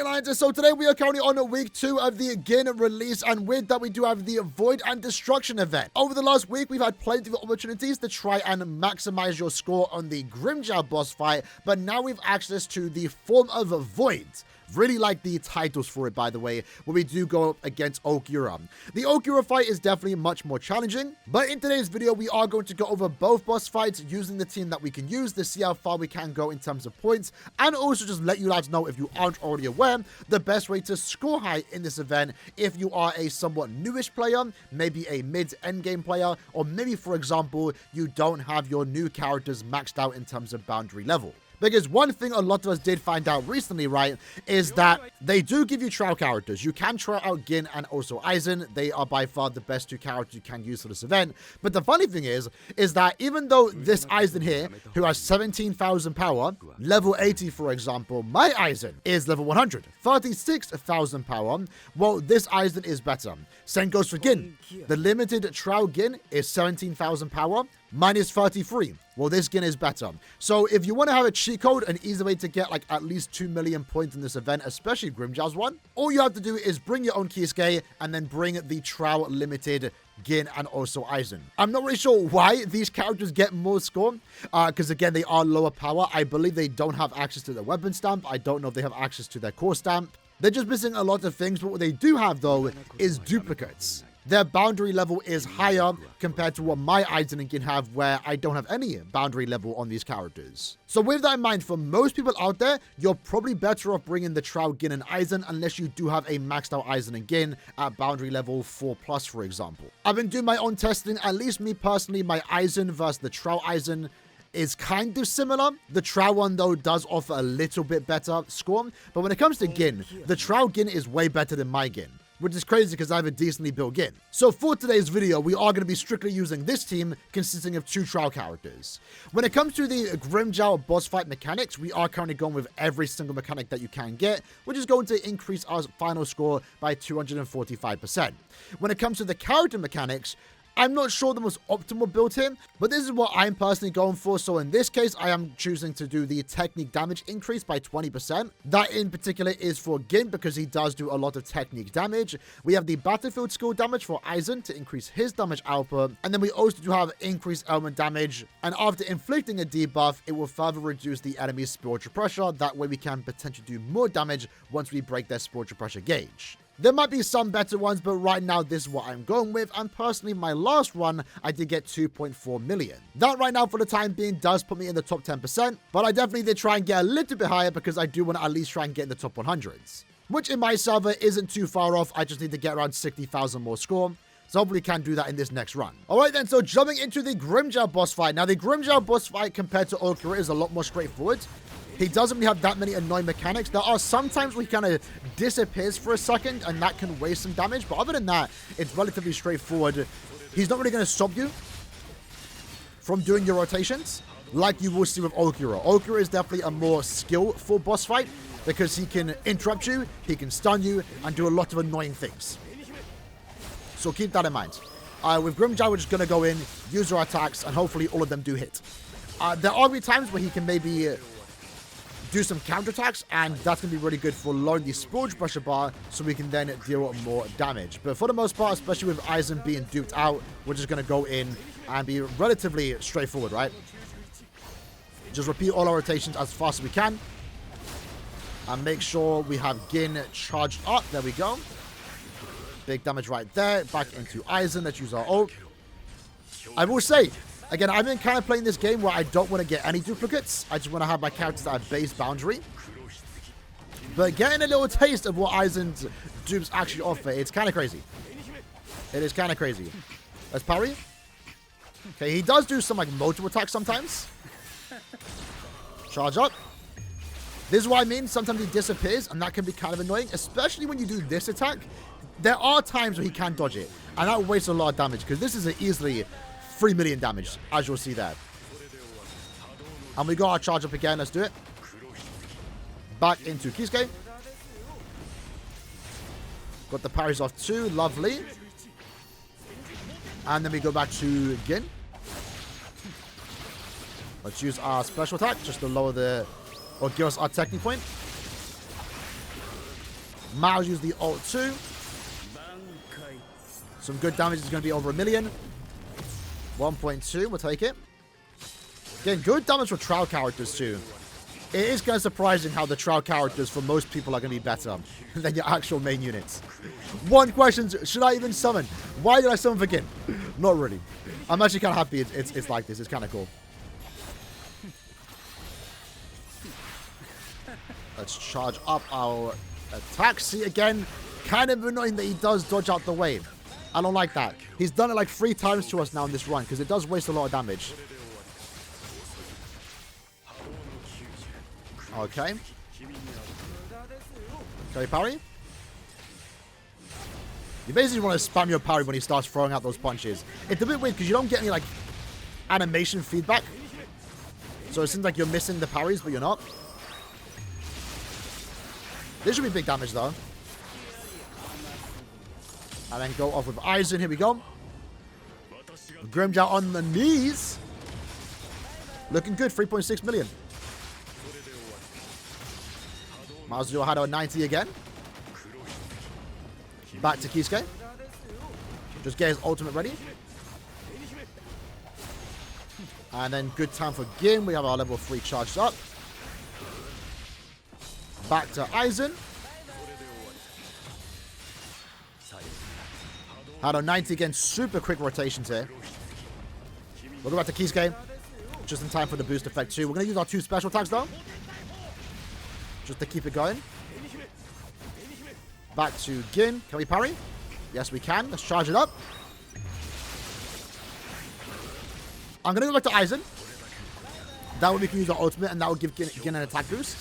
Alright, Lions, so today we are currently on week 2 of the Gin release, and with that we do have the Void and Destruction event. Over the last week, we've had plenty of opportunities to try and maximize your score on the Grimmjow boss fight, but now we've access to the form of Void. Really like the titles for it, by the way, where we do go up against Ulquiourra. The Ulquiourra fight is definitely much more challenging, but in today's video, we are going to go over both boss fights using the team that we can use to see how far we can go in terms of points, and also just let you guys know, if you aren't already aware, the best way to score high in this event if you are a somewhat newish player, maybe a mid-end game player, or maybe, for example, you don't have your new characters maxed out in terms of boundary level. Because one thing a lot of us did find out recently, right, is that they do give you trial characters. You can try out Gin and also Aizen. They are by far the best 2 characters you can use for this event. But the funny thing is that even though this Aizen here, who has 17,000 power, level 80, for example, my Aizen is level 100, 36,000 power, well, this Aizen is better. Same goes for Gin. The limited trial Gin is 17,000 power, mine is 33. Well, this Gin is better. So if you want to have a cheat code, an easy way to get like at least 2 million points in this event, especially Grimmjow's one, all you have to do is bring your own Kisuke and then bring the trial limited Gin and also Aizen. I'm not really sure why these characters get more score, because again, they are lower power. I believe they don't have access to their weapon stamp. I don't know if they have access to their core stamp. They're just missing a lot of things, but what they do have though is duplicates. Their boundary level is higher compared to what my Aizen and Gin have, where I don't have any boundary level on these characters. So with that in mind, for most people out there, you're probably better off bringing the trial Gin and Aizen unless you do have a maxed out Aizen and Gin at boundary level 4+, for example. I've been doing my own testing. At least me personally, my Aizen versus the trial Aizen is kind of similar. The trial one, though, does offer a little bit better score. But when it comes to Gin, the trial Gin is way better than my Gin, which is crazy because I have a decently built Gin. So for today's video, we are going to be strictly using this team consisting of 2 trial characters. When it comes to the Grimmjow boss fight mechanics, we are currently going with every single mechanic that you can get, which is going to increase our final score by 245%. When it comes to the character mechanics, I'm not sure the most optimal build here, but this is what I'm personally going for. So in this case, I am choosing to do the technique damage increase by 20%. That in particular is for Gin because he does do a lot of technique damage. We have the battlefield skill damage for Aizen to increase his damage output. And then we also do have increased element damage. And after inflicting a debuff, it will further reduce the enemy's spiritual pressure. That way we can potentially do more damage once we break their spiritual pressure gauge. There might be some better ones, but right now, this is what I'm going with. And personally, my last run, I did get 2.4 million. That right now, for the time being, does put me in the top 10%. But I definitely did try and get a little bit higher because I do want to at least try and get in the top 100s. Which in my server isn't too far off. I just need to get around 60,000 more score. So hopefully can do that in this next run. Alright then, so jumping into the Grimmjow boss fight. Now, the Grimmjow boss fight compared to Ulquiourra is a lot more straightforward. He doesn't really have that many annoying mechanics. There are some times where he kind of disappears for a second, and that can waste some damage. But other than that, it's relatively straightforward. He's not really going to stop you from doing your rotations like you will see with Ulquiourra. Ulquiourra is definitely a more skillful boss fight because he can interrupt you, he can stun you, and do a lot of annoying things. So keep that in mind. With Grimmjow, we're just going to go in, use our attacks, and hopefully all of them do hit. There are be times where he can maybe do some counterattacks, and that's going to be really good for lowering the spiritual pressure bar so we can then deal more damage. But for the most part, especially with Aizen being duped out, we're just going to go in and be relatively straightforward, right? Just repeat all our rotations as fast as we can. And make sure we have Gin charged up. There we go. Big damage right there. Back into Aizen. Let's use our ult. I will say, again, I've been kind of playing this game where I don't want to get any duplicates. I just want to have my characters that have base boundary. But getting a little taste of what Aizen's dupes actually offer, it's kind of crazy. It is kind of crazy. Let's parry. Okay, he does do some like multiple attacks sometimes. Charge up. This is what I mean. Sometimes he disappears, and that can be kind of annoying, especially when you do this attack. There are times where he can dodge it, and that wastes a lot of damage because this is easily 3 million damage, as you'll see there. And we got our charge up again. Let's do it. Back into Kisuke. Got the parries off too. Lovely. And then we go back to Gin. Let's use our special attack just to lower the... or give us our technique point. Miles used the ult too. Some good damage is going to be over 1 million. 1.2, we'll take it. Again, good damage for trial characters too. It is kind of surprising how the trial characters for most people are going to be better than your actual main units. One question, should I even summon? Why did I summon for Gin? Not really. I'm actually kind of happy it's like this. It's kind of cool. Let's charge up our attack. See, again, kind of annoying that he does dodge out the way. I don't like that. He's done it like 3 times to us now in this run because it does waste a lot of damage. Okay. Okay, parry. You basically want to spam your parry when he starts throwing out those punches. It's a bit weird because you don't get any, like, animation feedback. So it seems like you're missing the parries, but you're not. This should be big damage, though. And then go off with Aizen. Here we go. Grimmjow on the knees. Looking good. 3.6 million. Miles do a Hado 90 again. Back to Kisuke. Just get his ultimate ready. And then good time for Gin. We have our level 3 charged up. Back to Aizen. Hado 90 again. Super quick rotations here. We'll go back to Kisuke. Just in time for the boost effect too. We're going to use our 2 special attacks though. Just to keep it going. Back to Gin. Can we parry? Yes, we can. Let's charge it up. I'm going to go back to Aizen. That way we can use our ultimate and that will give Gin an attack boost.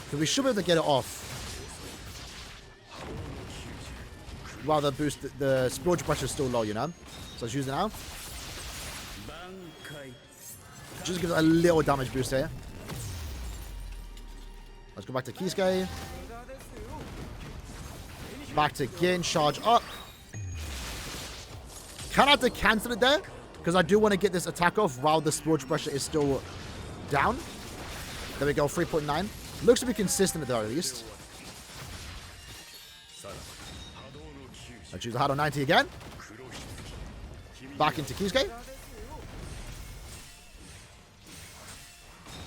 Because we should be able to get it off. While the boost, the spiritual pressure is still low, you know? So let's use it now. Just give it a little damage boost here. Let's go back to Kisuke. Back to Gin. Charge up. Kind of have to cancel it there. Because I do want to get this attack off while the spiritual pressure is still down. There we go. 3.9. Looks to be consistent there at least. Let's use the Hado 90 again. Back into Kisuke.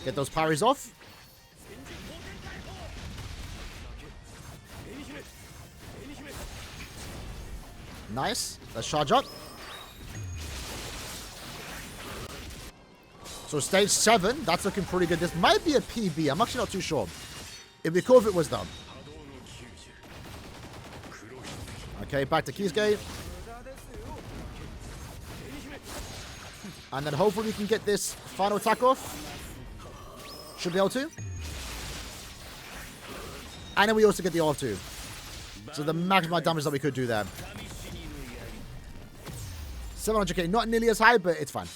Get those parries off. Nice. Let's charge up. So stage 7, that's looking pretty good. This might be a PB. I'm actually not too sure. It'd be cool if it was done. Okay, back to Kisuke. And then hopefully we can get this final attack off. Should be able to. And then we also get the R2. So the maximum damage that we could do there. 700k, not nearly as high, but it's fine.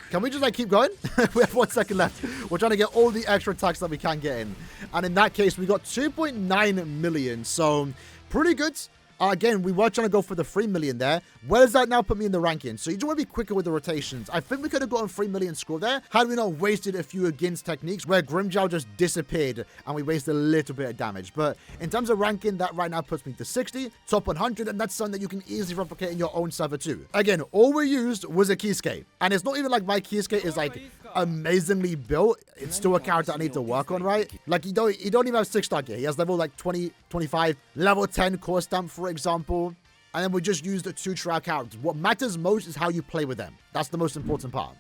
Can we just like keep going? We have 1 second left. We're trying to get all the extra attacks that we can get in. And in that case, we got 2.9 million. So pretty good. Again, we were trying to go for the 3 million there. Where does that now put me in the ranking? So you just want to be quicker with the rotations. I think we could have gotten 3 million score there had we not wasted a few of Gin's techniques where Grimmjow just disappeared and we wasted a little bit of damage. But in terms of ranking, that right now puts me to 60, top 100, and that's something that you can easily replicate in your own server too. Again, all we used was a Kisuke. And it's not even like my Kisuke is like amazingly built. It's still a character I need to work on, right? Like, you don't even have 6-star gear. He has level like 20, 25, level 10 core stamp, for example. And then we just used the 2 trial characters. What matters most is how you play with them. That's the most important part.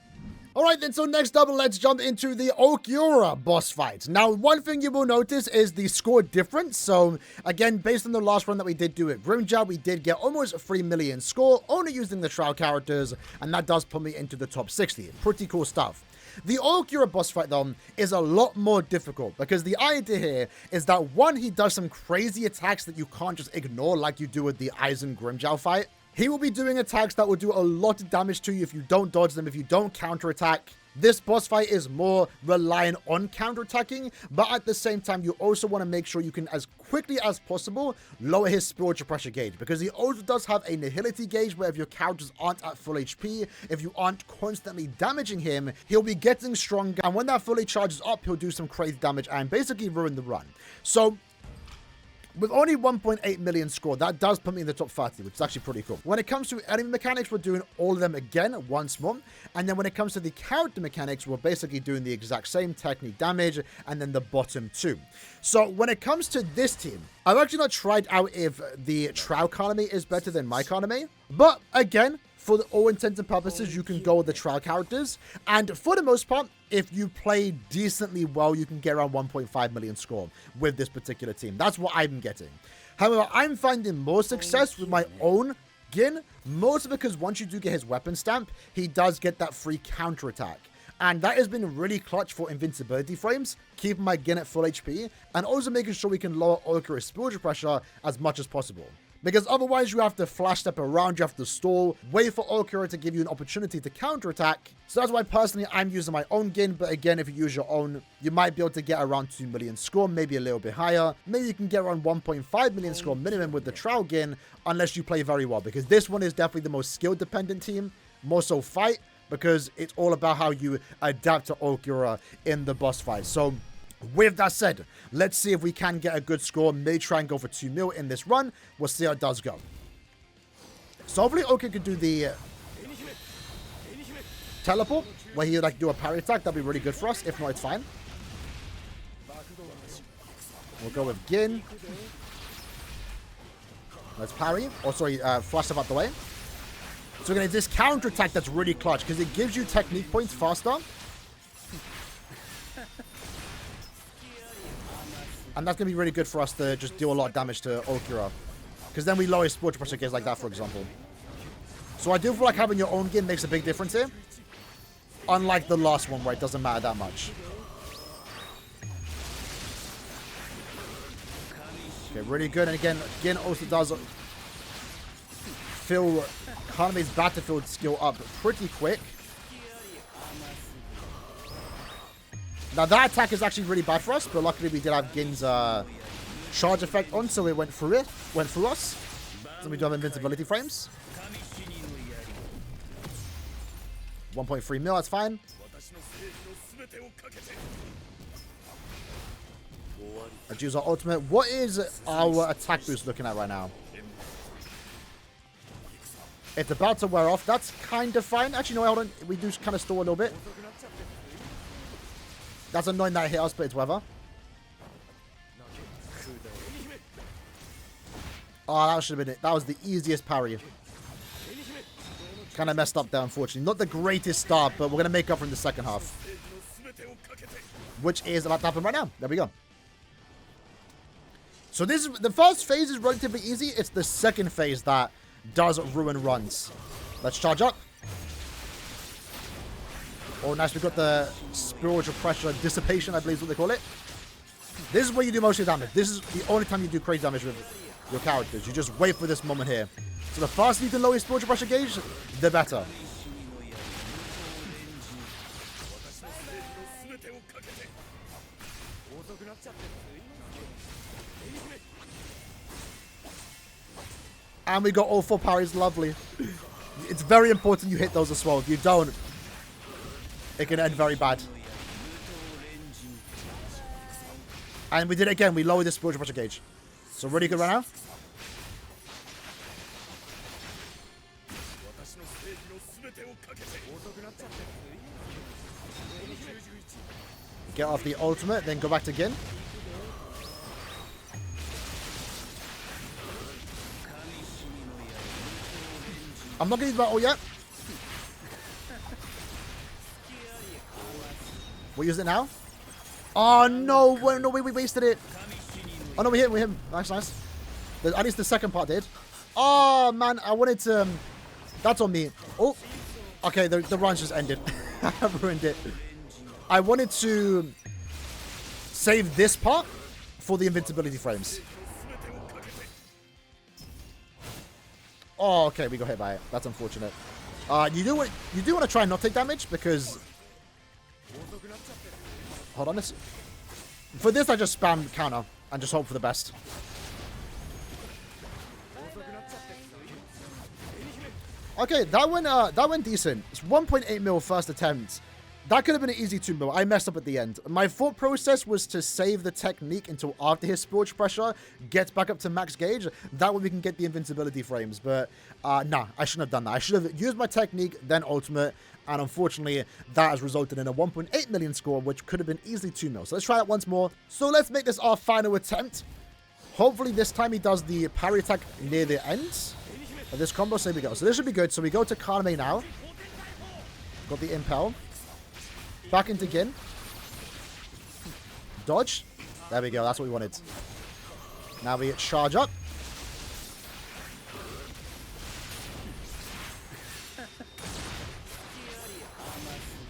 All right, then, so next up, let's jump into the GRIMMJOW boss fight. Now, one thing you will notice is the score difference. So, again, based on the last run that we did do at Grimmjow, we did get almost 3 million score, only using the trial characters, and that does put me into the top 60. Pretty cool stuff. The GRIMMJOW boss fight, though, is a lot more difficult because the idea here is that, one, he does some crazy attacks that you can't just ignore like you do with the Aizen Grimmjow fight. He will be doing attacks that will do a lot of damage to you if you don't dodge them, if you don't counterattack. This boss fight is more reliant on counterattacking, but at the same time, you also want to make sure you can, as quickly as possible, lower his spiritual pressure gauge, because he also does have a nihility gauge where if your characters aren't at full HP, if you aren't constantly damaging him, he'll be getting stronger, and when that fully charges up, he'll do some crazy damage and basically ruin the run. So With only 1.8 million score, that does put me in the top 30, which is actually pretty cool. When it comes to enemy mechanics, we're doing all of them again once more. And then when it comes to the character mechanics, we're basically doing the exact same technique damage and then the bottom two. So when it comes to this team, I've actually not tried out if the Trow economy is better than my economy. But again, for all intents and purposes, you can go with the Trow characters. And for the most part, if you play decently well, you can get around 1.5 million score with this particular team. That's what I'm getting. However, I'm finding more success with my own Gin, mostly because once you do get his weapon stamp, he does get that free counterattack. And that has been really clutch for invincibility frames, keeping my Gin at full HP, and also making sure we can lower Ulquiorra's spiritual pressure as much as possible. Because otherwise you have to flash step around, you have to stall, wait for Ulquiorra to give you an opportunity to counterattack. So that's why personally I'm using my own Gin, but again, if you use your own, you might be able to get around 2 million score, maybe a little bit higher. Maybe you can get around 1.5 million score minimum with the Trow Gin, unless you play very well. Because this one is definitely the most skill dependent team, more so fight, because it's all about how you adapt to Ulquiorra in the boss fight. So with that said, let's see if we can get a good score. Maybe try and go for 2 mil in this run. We'll see how it does go. So hopefully Ulquiorra could do the teleport, where he would like do a parry attack. That'd be really good for us. If not, it's fine. We'll go with Gin. Let's parry. Oh, sorry, flash stuff out the way. So we're going to do this counter attack that's really clutch, because it gives you technique points faster. And that's going to be really good for us to just deal a lot of damage to Ulquiorra. Because then we lower his spiritual pressure gaze like that, for example. So I do feel like having your own Gin makes a big difference here. Unlike the last one, where it doesn't matter that much. Okay, really good. And again, Gin also does fill Haname's battlefield skill up pretty quick. Now that attack is actually really bad for us, but luckily we did have Gin's charge effect on, so it went through us. So we do have invincibility frames. 1.3 mil, that's fine. Let's use our ultimate. What is our attack boost looking at right now? It's about to wear off. That's kind of fine. Actually, no, hold on. We do kind of stall a little bit. That's annoying that it hit us, but it's whatever. Oh, that should have been it. That was the easiest parry. Kind of messed up there, unfortunately. Not the greatest start, but we're going to make up for in the second half. Which is about to happen right now. There we go. So this is the first phase is relatively easy. It's the second phase that does ruin runs. Let's charge up. Oh, nice. We've got the spiritual pressure dissipation, I believe is what they call it. This is where you do most of your damage. This is the only time you do crazy damage with your characters. You just wait for this moment here. So the faster you can lower your spiritual pressure gauge, the better. And we got all 4 parries. Lovely. It's very important you hit those as well. If you don't, it can end very bad. And we did it again. We lowered the spiritual pressure gauge. So really good right now. Get off the ultimate, then go back to Gin. I'm not going to use my ult yet. We'll use it now. Oh, no. No, we wasted it. Oh, no, we hit him. Nice, nice. At least the second part did. Oh, man. I wanted to... That's on me. Oh. Okay, the run just ended. I ruined it. I wanted to save this part for the invincibility frames. Oh, okay, we got hit by it. That's unfortunate. You do want to try and not take damage because... Hold on. For this, I just spam counter and just hope for the best. Okay, that went decent. It's 1.8 mil first attempt. That could have been an easy 2 mil. I messed up at the end. My thought process was to save the technique until after his spillage pressure gets back up to max gauge. That way we can get the invincibility frames. But nah, I shouldn't have done that. I should have used my technique, then ultimate. And unfortunately, that has resulted in a 1.8 million score, which could have been easily 2 mil. So let's try that once more. So let's make this our final attempt. Hopefully this time he does the parry attack near the end of this combo. So here we go. So this should be good. So we go to Kaname now. Got the impel. Back into Gin. Dodge. There we go. That's what we wanted. Now we charge up.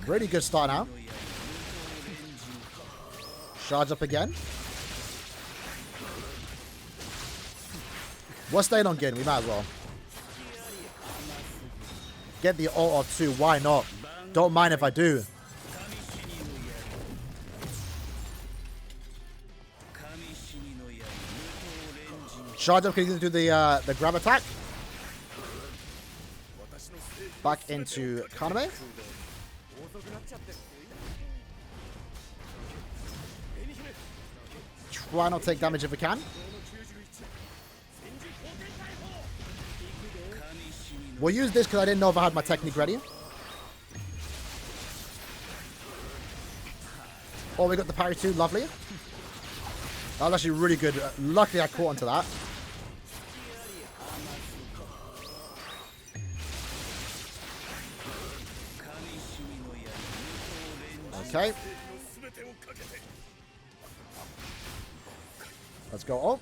Really good start now. Charge up again. We're staying on Gin. We might as well. Get the ult off too. Why not? Don't mind if I do. Charge up, can you do the grab attack? Back into Kaname. Try not to take damage if we can. We'll use this because I didn't know if I had my technique ready. Oh, we got the parry too. Lovely. That was actually really good. Luckily, I caught onto that. Okay. Let's go. Oh.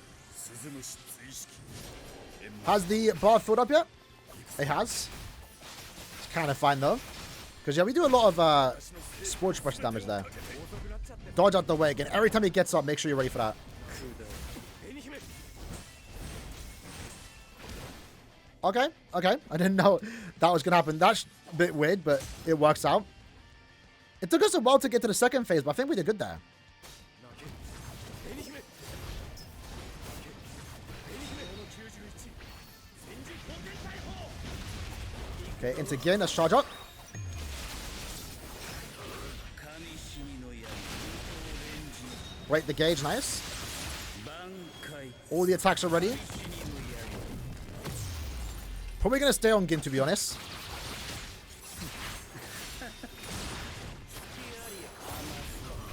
Has the bar filled up yet? It has. It's kind of fine, though. Because, yeah, we do a lot of sports pressure damage there. Dodge out the way again. Every time he gets up, make sure you're ready for that. Okay, okay. I didn't know that was going to happen. That's a bit weird, but it works out. It took us a while to get to the second phase, but I think we did good there. Okay, into Gin. Let's charge up. Break the gauge. Nice. All the attacks are ready. Probably going to stay on Gin, to be honest.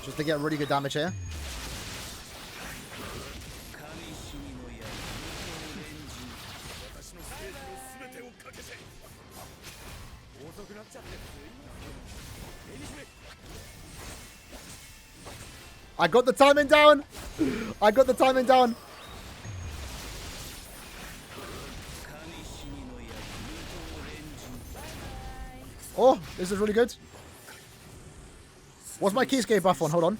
Just to get really good damage here. I got the timing down. I got the timing down. Oh, this is really good. What's my Keyscape buff on? Hold on.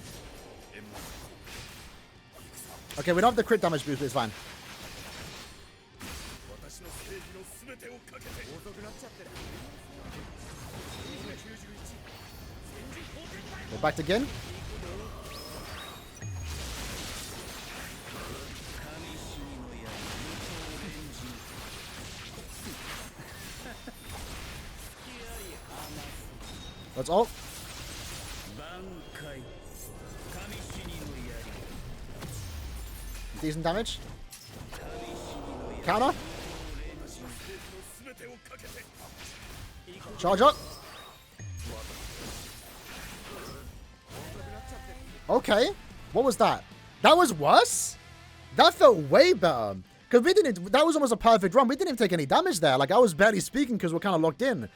Okay, we don't have the crit damage boost, but it's fine. Go back again. That's all. Decent damage. Counter. Charge up. Okay. What was that? That was worse? That felt way better. Because we didn't... That was almost a perfect run. We didn't even take any damage there. Like, I was barely speaking because we're kind of locked in.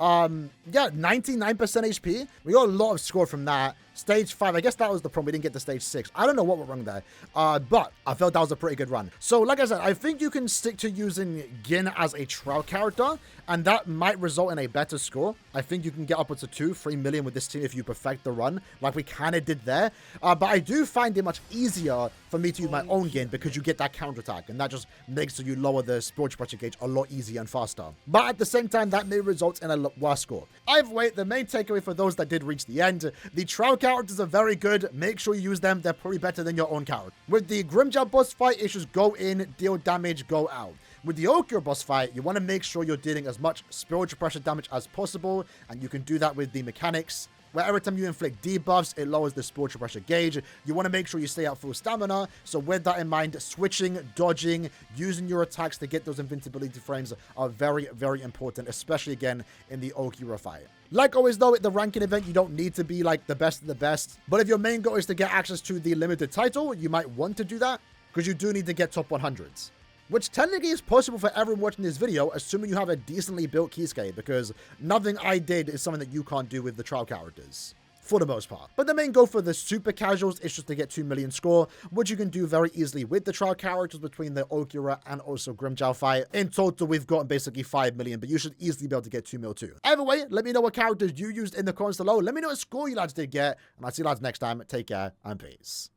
Yeah, 99% HP. We got a lot of score from that. Stage 5, I guess that was the problem. We didn't get to stage 6. I don't know what went wrong there. But I felt that was a pretty good run. So, like I said, I think you can stick to using Gin as a trial character, and that might result in a better score. I think you can get upwards of 2-3 million with this team if you perfect the run, like we kind of did there. But I do find it much easier for me to use my own Gin because you get that counterattack, and that just makes so you lower the sports pressure gauge a lot easier and faster. But at the same time, that may result in a worse score. Either way, the main takeaway for those that did reach the end, the trial characters are very good. Make sure you use them. They're probably better than your own character. With the Grimmjow boss fight, it's just go in, deal damage, go out. With the Ulquiorra boss fight, you want to make sure you're dealing as much spiritual pressure damage as possible, and you can do that with the mechanics where every time you inflict debuffs, it lowers the spiritual pressure gauge. You want to make sure you stay at full stamina, so with that in mind, switching, dodging, using your attacks to get those invincibility frames are very, very important, especially again in the Ulquiorra fight. Like always though, at the ranking event, you don't need to be like the best of the best, but if your main goal is to get access to the limited title, you might want to do that, because you do need to get top 100s. Which technically is possible for everyone watching this video, assuming you have a decently built Kisuke, because nothing I did is something that you can't do with the trial characters, for the most part. But the main goal for the super casuals is just to get 2 million score, which you can do very easily with the trial characters between the Ulquiorra and also Grimmjow fight. In total, we've gotten basically 5 million, but you should easily be able to get 2 mil too. Either way, let me know what characters you used in the comments below. Let me know what score you lads did get, and I'll see you lads next time. Take care, and peace.